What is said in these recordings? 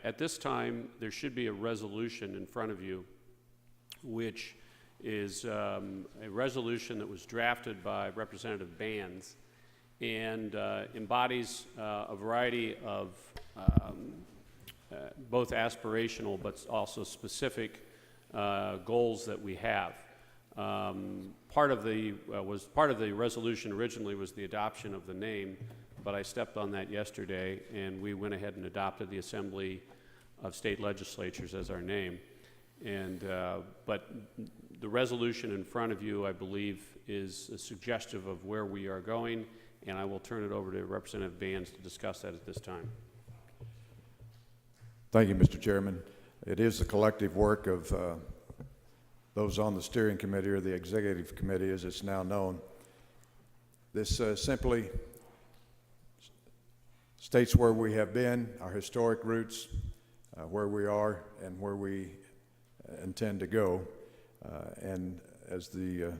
at this time, there should be a resolution in front of you, which is a resolution that was drafted by Representative Bands and embodies a variety of both aspirational but also specific goals that we have. Part of the resolution originally was the adoption of the name, but I stepped on that yesterday, and we went ahead and adopted the Assembly of State Legislatures as our name. And but the resolution in front of you, I believe, is suggestive of where we are going, and I will turn it over to Representative Bands to discuss that at this time. Thank you, Mr. Chairman. It is the collective work of those on the steering committee, or the executive committee as it's now known. This simply states where we have been, our historic roots, where we are, and where we intend to go. And as the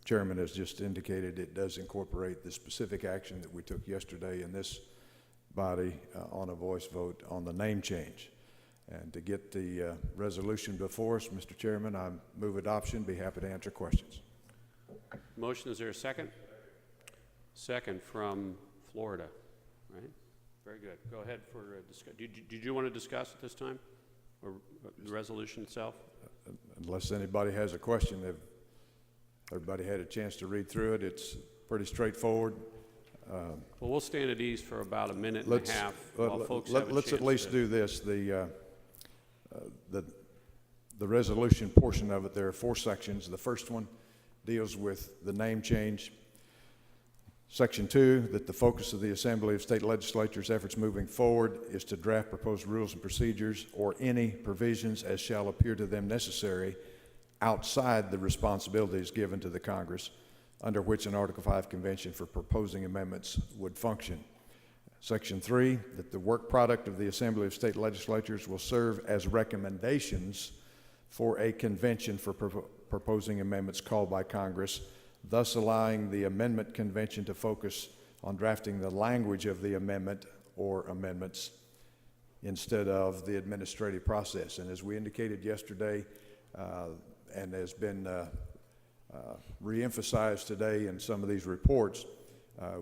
chairman has just indicated, it does incorporate the specific action that we took yesterday in this body on a voice vote on the name change. And to get the resolution before us, Mr. Chairman, I move adoption. Be happy to answer questions. Motion, is there a second? Second from Florida, right? Very good. Go ahead for discuss. Did you want to discuss at this time, or the resolution itself? Unless anybody has a question, everybody had a chance to read through it. It's pretty straightforward. Well, we'll stand at ease for about a minute and a half while folks have a let's chance at least to do this. The resolution portion of it, there are 4 sections. The first one deals with the name change. Section 2, that the focus of the Assembly of State Legislatures' efforts moving forward is to draft proposed rules and procedures or any provisions as shall appear to them necessary outside the responsibilities given to the Congress under which an Article 5 convention for proposing amendments would function. Section 3, that the work product of the Assembly of State Legislatures will serve as recommendations for a convention for proposing amendments called by Congress, thus allowing the amendment convention to focus on drafting the language of the amendment or amendments instead of the administrative process. And as we indicated yesterday, and has been re-emphasized today in some of these reports,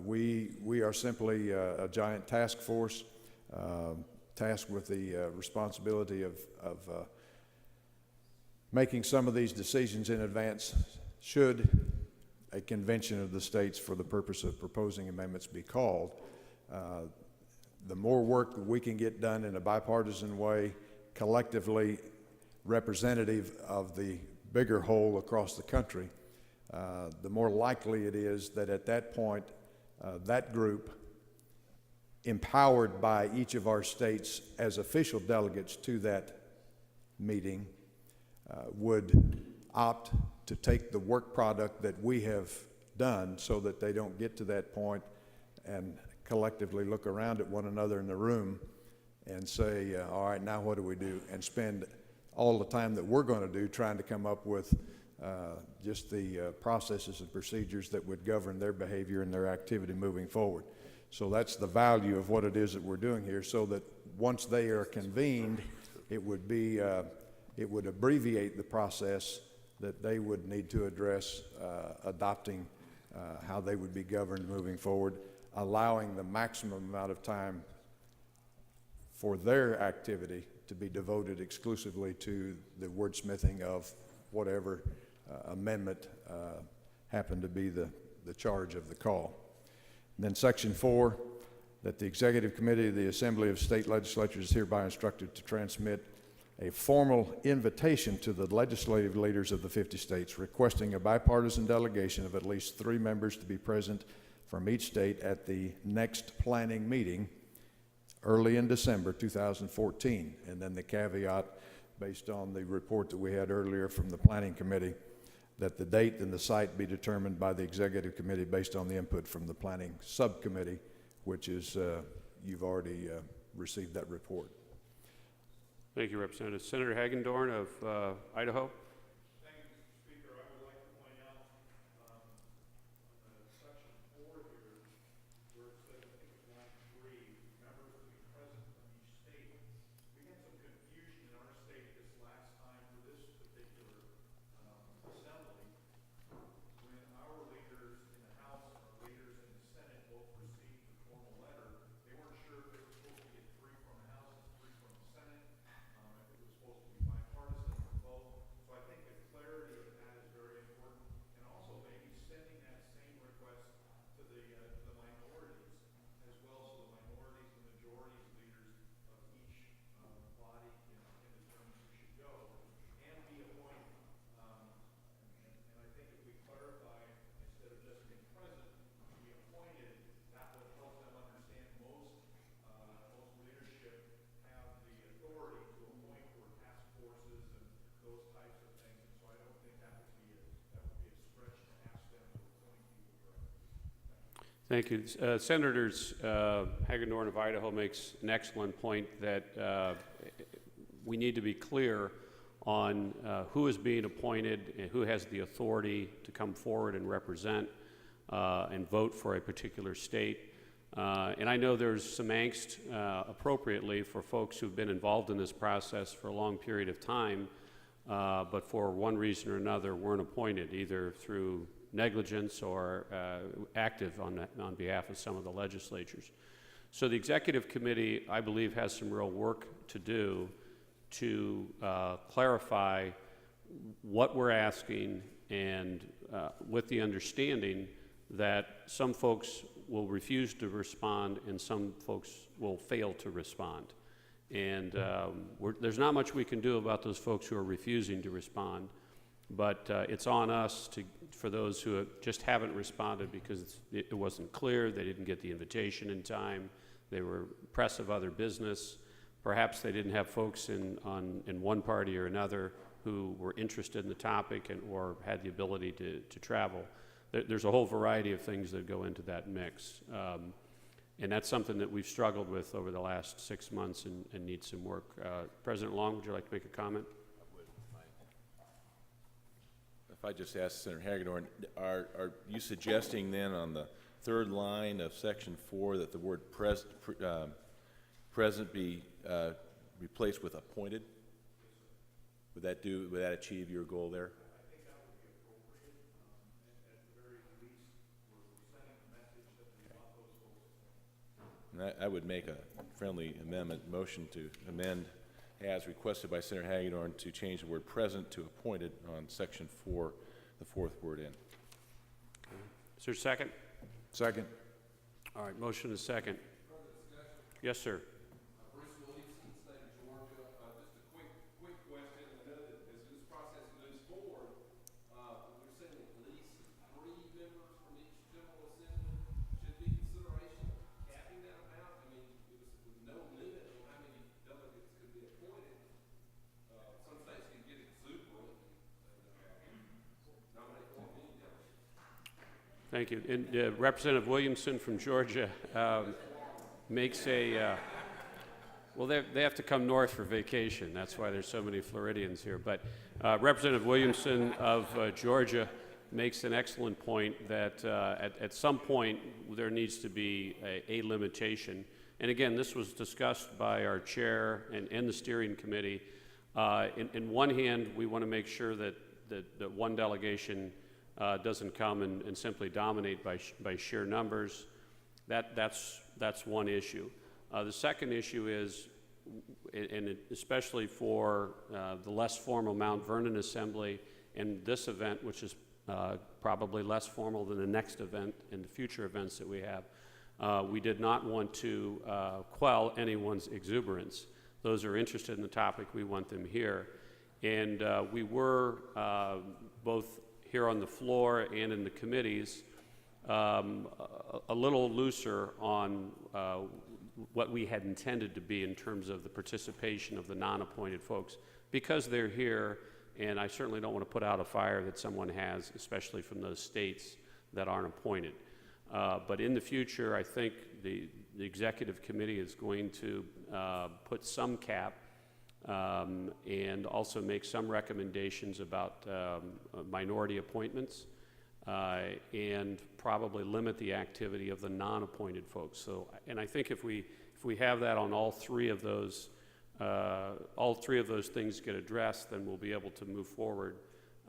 we are simply a giant task force tasked with the responsibility of making some of these decisions in advance should a convention of the states for the purpose of proposing amendments be called. The more work that we can get done in a bipartisan way, collectively representative of the bigger whole across the country, the more likely it is that at that point, that group, empowered by each of our states as official delegates to that meeting, would opt to take the work product that we have done so that they don't get to that point and collectively look around at one another in the room and say, all right, now what do we do? And spend all the time that we're going to do trying to come up with just the processes and procedures that would govern their behavior and their activity moving forward. So that's the value of what it is that we're doing here, so that once they are convened, it would be it would abbreviate the process that they would need to address adopting how they would be governed moving forward, allowing the maximum amount of time for their activity to be devoted exclusively to the wordsmithing of whatever amendment happened to be the charge of the call. And then Section 4, that the Executive Committee of the Assembly of State Legislatures is hereby instructed to transmit a formal invitation to the legislative leaders of the 50 states requesting a bipartisan delegation of at least 3 members to be present from each state at the next planning meeting early in December 2014. And then the caveat, based on the report that we had earlier from the Planning Committee, that the date and the site be determined by the Executive Committee based on the input from the Planning Subcommittee, which is, you've already received that report. Thank you, Representative. Senator Hagedorn of Idaho. Thank you, Mr. Speaker. I would like to point out section 4 here, where it says, I think it's line 3, members will be present from each state. We had some Thank you. Senators Hagedorn of Idaho makes an excellent point that we need to be clear on who is being appointed and who has the authority to come forward and represent and vote for a particular state. And I know there's some angst, appropriately, for folks who've been involved in this process for a long period of time, but for one reason or another weren't appointed, either through negligence or active on behalf of some of the legislatures. So the executive committee, I believe, has some real work to do to clarify what we're asking, and with the understanding that some folks will refuse to respond and some folks will fail to respond. And there's not much we can do about those folks who are refusing to respond, but it's on us for those who just haven't responded because it wasn't clear, they didn't get the invitation in time, they were press of other business, perhaps they didn't have folks in one party or another who were interested in the topic or had the ability to travel. There's a whole variety of things that go into that mix. And that's something that we've struggled with over the last 6 months and needs some work. President Long, would you like to make a comment? I would. If I just ask Senator Hagedorn, are you suggesting then on the third line of Section 4 that the word present be replaced with appointed? Would that achieve your goal there? And I would make a friendly amendment motion to amend as requested by Senator Hagedorn to change the word present to appointed on Section 4, the fourth word in. Is there a second? Second. All right, motion is second. Yes, sir. Bruce Williamson, state of Georgia. Just a quick question. I know that as this process moves forward, we're saying at least 3 members from each general assembly. Should be consideration of capping that amount. I mean, with no limit on how many delegates could be appointed. Some states can get exuberant and nominate 14 delegates. Thank you. And Representative Williamson from Georgia makes a, well, they have to come north for vacation. That's why there's so many Floridians here. But Representative Williamson of Georgia makes an excellent point that at some point there needs to be a limitation. And again, this was discussed by our chair and the steering committee. In one hand, we want to make sure that one delegation doesn't come and simply dominate by sheer numbers. That's one issue. The second issue is, and especially for the less formal Mount Vernon Assembly and this event, which is probably less formal than the next event and the future events that we have, we did not want to quell anyone's exuberance. Those who are interested in the topic, we want them here. And we were both here on the floor and in the committees a little looser on what we had intended to be in terms of the participation of the non-appointed folks, because they're here, and I certainly don't want to put out a fire that someone has, especially from those states that aren't appointed. But in the future, I think the executive committee is going to put some cap and also make some recommendations about minority appointments and probably limit the activity of the non-appointed folks. So, and I think if we have that on all three of those things get addressed, then we'll be able to move forward.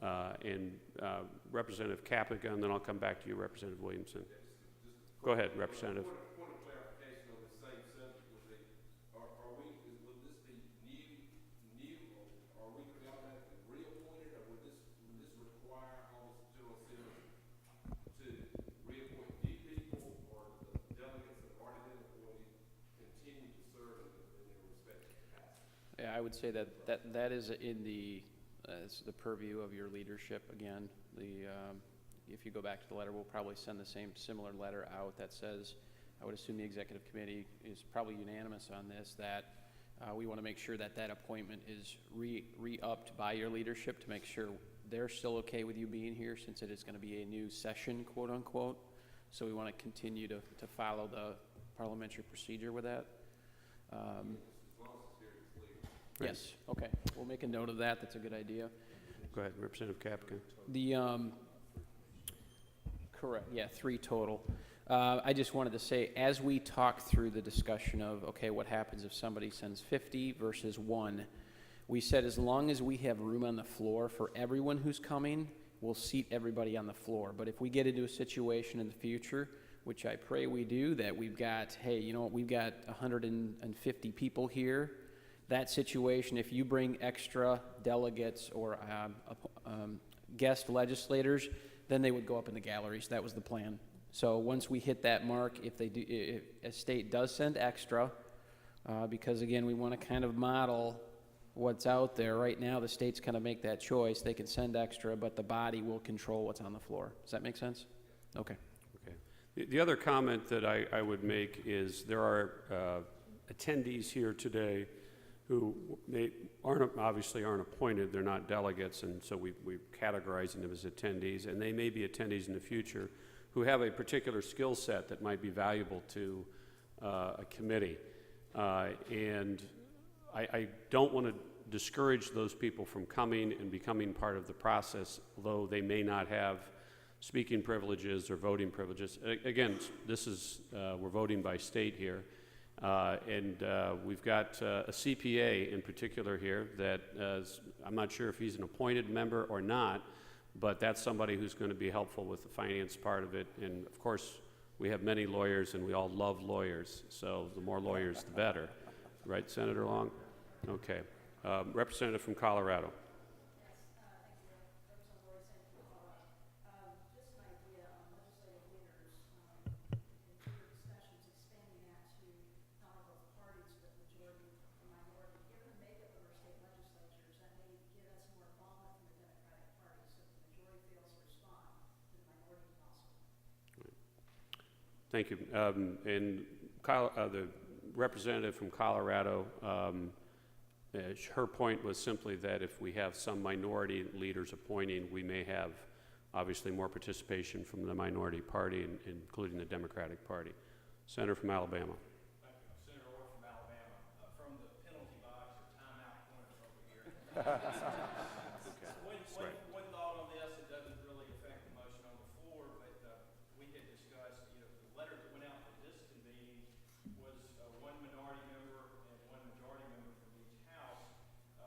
And Representative Kapica, and then I'll come back to you, Representative Williamson. Go ahead, Representative. Point of clarification on the same subject would be, would this be new, or are we going to be automatically reappointed, or would this require all the general assemblies to reappoint new people, or the delegates that have already been appointed continue to serve in their respective capacities? Yeah, I would say that is in the it's the purview of your leadership. Again, if you go back to the letter, we'll probably send the similar letter out that says, I would assume the executive committee is probably unanimous on this, that we want to make sure that appointment is re-upped by your leadership to make sure they're still okay with you being here, since it is going to be a new session, quote unquote. So we want to continue to follow the parliamentary procedure with that. Yes, okay. We'll make a note of that. That's a good idea. Go ahead, Representative Kapka. The, correct, yeah, 3 total. I just wanted to say, as we talk through the discussion of, okay, what happens if somebody sends 50 versus 1, we said as long as we have room on the floor for everyone who's coming, we'll seat everybody on the floor. But if we get into a situation in the future, which I pray we do, that we've got, hey, you know what, we've got 150 people here, that situation, if you bring extra delegates or guest legislators, then they would go up in the galleries. That was the plan. So once we hit that mark, if a state does send extra, because again, we want to kind of model what's out there. Right now, the states kind of make that choice. They can send extra, but the body will control what's on the floor. Does that make sense? Okay. Okay. The other comment that I would make is there are attendees here today who obviously aren't appointed. They're not delegates, and so we're categorizing them as attendees, and they may be attendees in the future who have a particular skill set that might be valuable to a committee. And I don't want to discourage those people from coming and becoming part of the process, although they may not have speaking privileges or voting privileges. Again, this is, we're voting by state here. And we've got a CPA in particular here that I'm not sure if he's an appointed member or not, but that's somebody who's going to be helpful with the finance part of it. And of course, we have many lawyers and we all love lawyers, so the more lawyers, the better. Right, Senator Long? Okay. Representative from Colorado. Thank you. And the representative from Colorado, her point was simply that if we have some minority leaders appointing, we may have obviously more participation from the minority party, including the Democratic Party. Senator from Alabama. Thank you. Senator Orr from Alabama, from the penalty box or timeout corner over here. One thought on this, it doesn't really affect the motion on the floor, but we had discussed, you know, the letter that went out to this convening was one minority member and one majority member from each house.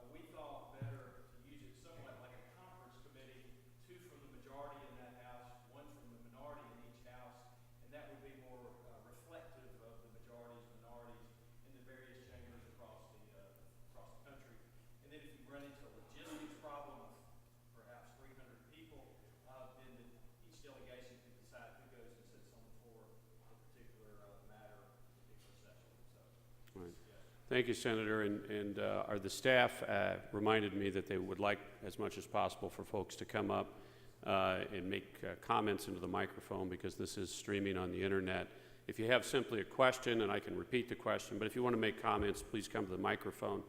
We thought better to use it somewhat like a conference committee, 2 from the majority in that house, 1 from the minority in each house, and that would be more reflective of the majorities, minorities in the various chambers across the country. And then if you run into a logistics problem of perhaps 300 people, then each delegation can decide who goes and sits on the floor for a particular matter, particular session. So, Right. yes. Thank you, Senator. And the staff reminded me that they would like, as much as possible, for folks to come up and make comments into the microphone, because this is streaming on the internet. If you have simply a question, and I can repeat the question, but if you want to make comments, please come to the microphone.